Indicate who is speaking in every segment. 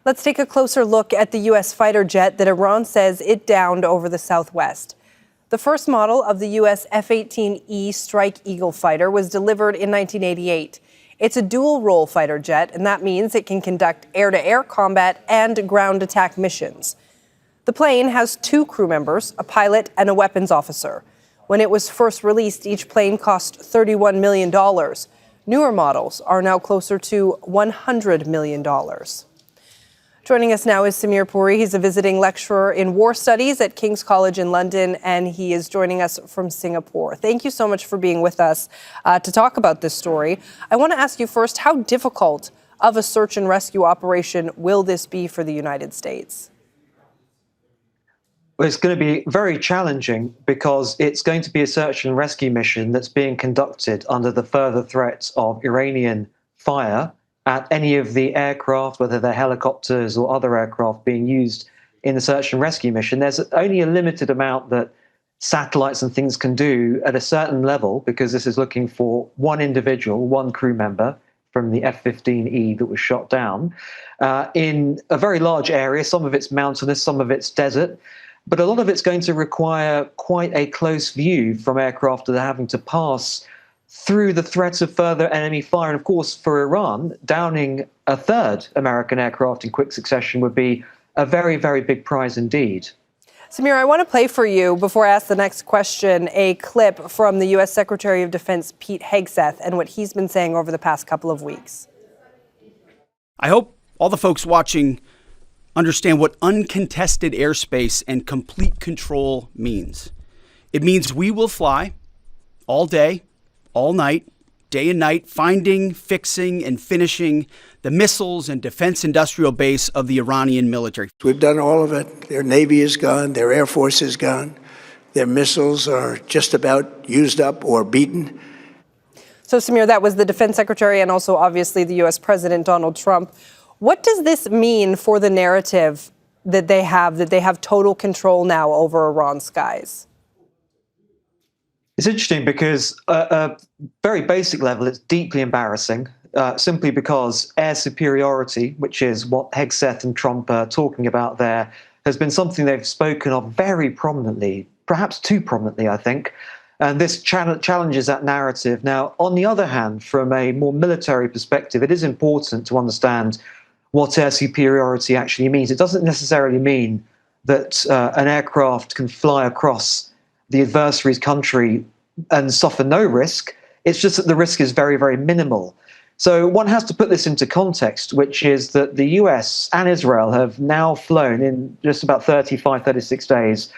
Speaker 1: Let's take a closer look at the U.S. fighter jet that Iran says it downed over the southwest. The first model of the U.S. F-18E Strike Eagle fighter was delivered in 1988. It's a dual-role fighter jet, and that means it can conduct air-to-air combat and ground attack missions. The plane has 2 crew members, a pilot and a weapons officer. When it was first released, each plane cost $31 million. Newer models are now closer to $100 million. Joining us now is Samir Puri. He's a visiting lecturer in war studies at King's College in London, and he is joining us from Singapore. Thank you so much for being with us to talk about this story. I want to ask you first, how difficult of a search and rescue operation will this be for the United States?
Speaker 2: Well, it's going to be very challenging because it's going to be a search and rescue mission that's being conducted under the further threat of Iranian fire at any of the aircraft, whether they're helicopters or other aircraft being used in the search and rescue mission. There's only a limited amount that satellites and things can do at a certain level, because this is looking for one individual, one crew member from the F-15E that was shot down in a very large area. Some of it's mountainous, some of it's desert. But a lot of it's going to require quite a close view from aircraft that are having to pass through the threats of further enemy fire. And of course, for Iran, downing a third American aircraft in quick succession would be a very, very big prize indeed.
Speaker 1: Samir, I want to play for you, before I ask the next question, a clip from the U.S. Secretary of Defense Pete Hegseth and what he's been saying over the past couple of weeks.
Speaker 3: I hope all the folks watching understand what uncontested airspace and complete control means. It means we will fly all day, all night, day and night, finding, fixing, and finishing the missiles and defense industrial base of the Iranian military.
Speaker 4: We've done all of it. Their Navy is gone. Their Air Force is gone. Their missiles are just about used up or beaten.
Speaker 1: So, Samir, that was the Defense Secretary and also obviously the U.S. President Donald Trump. What does this mean for the narrative that they have total control now over Iran's skies?
Speaker 2: It's interesting because at a very basic level, it's deeply embarrassing, simply because air superiority, which is what Hegseth and Trump are talking about there, has been something they've spoken of very prominently, perhaps too prominently, I think. And this challenges that narrative. Now, on the other hand, from a more military perspective, it is important to understand what air superiority actually means. It doesn't necessarily mean that an aircraft can fly across the adversary's country and suffer no risk. It's just that the risk is very, very minimal. So one has to put this into context, which is that the US and Israel have now flown in just about 35, 36 days,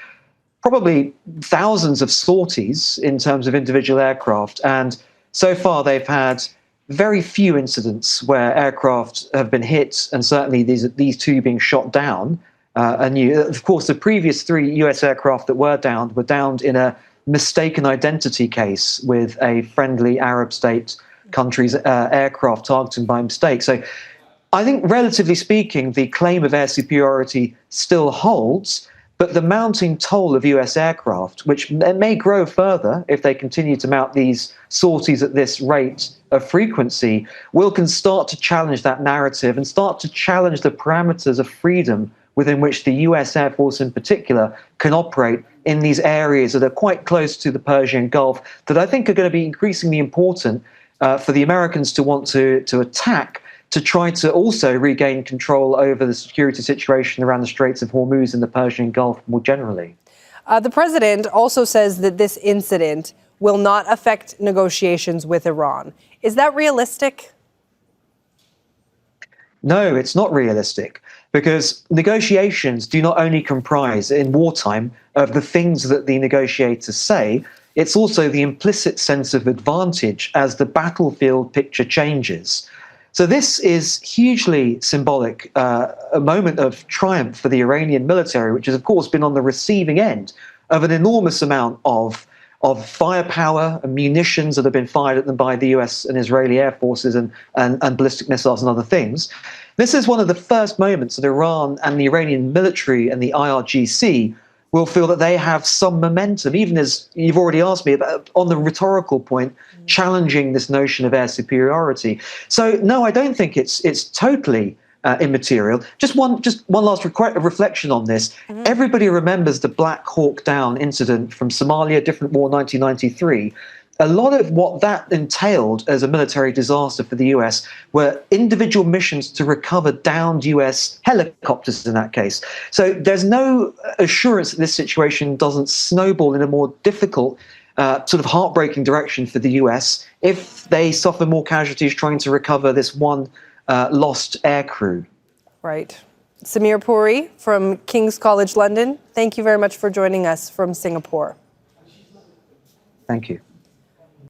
Speaker 2: probably thousands of sorties in terms of individual aircraft. And so far they've had very few incidents where aircraft have been hit, and certainly these 2 being shot down. Of course, the previous 3 US aircraft that were downed in a mistaken identity case with a friendly Arab state country's aircraft targeting by mistake. So I think, relatively speaking, the claim of air superiority still holds, but the mounting toll of US aircraft, which may grow further if they continue to mount these sorties at this rate of frequency, can start to challenge that narrative and start to challenge the parameters of freedom within which the US Air Force in particular can operate in these areas that are quite close to the Persian Gulf, that I think are going to be increasingly important for the Americans to want to attack, to try to also regain control over the security situation around the Straits of Hormuz and the Persian Gulf more generally.
Speaker 1: The president also says that this incident will not affect negotiations with Iran. Is that realistic?
Speaker 2: No, it's not realistic, because negotiations do not only comprise, in wartime, of the things that the negotiators say, it's also the implicit sense of advantage as the battlefield picture changes. So this is hugely symbolic, a moment of triumph for the Iranian military, which has, of course, been on the receiving end of an enormous amount of firepower and munitions that have been fired at them by the US and Israeli air forces and ballistic missiles and other things. This is one of the first moments that Iran and the Iranian military and the IRGC will feel that they have some momentum, even as you've already asked me about on the rhetorical point, challenging this notion of air superiority. So no, I don't think it's totally immaterial. Just one last reflection on this. Everybody remembers the Black Hawk Down incident from Somalia, different war, 1993. A lot of what that entailed as a military disaster for the US were individual missions to recover downed US helicopters in that case. So there's no assurance that this situation doesn't snowball in a more difficult, sort of heartbreaking direction for the US if they suffer more casualties trying to recover this one lost aircrew.
Speaker 1: Right. Samir Puri from King's College London, thank you very much for joining us from Singapore.
Speaker 2: Thank you.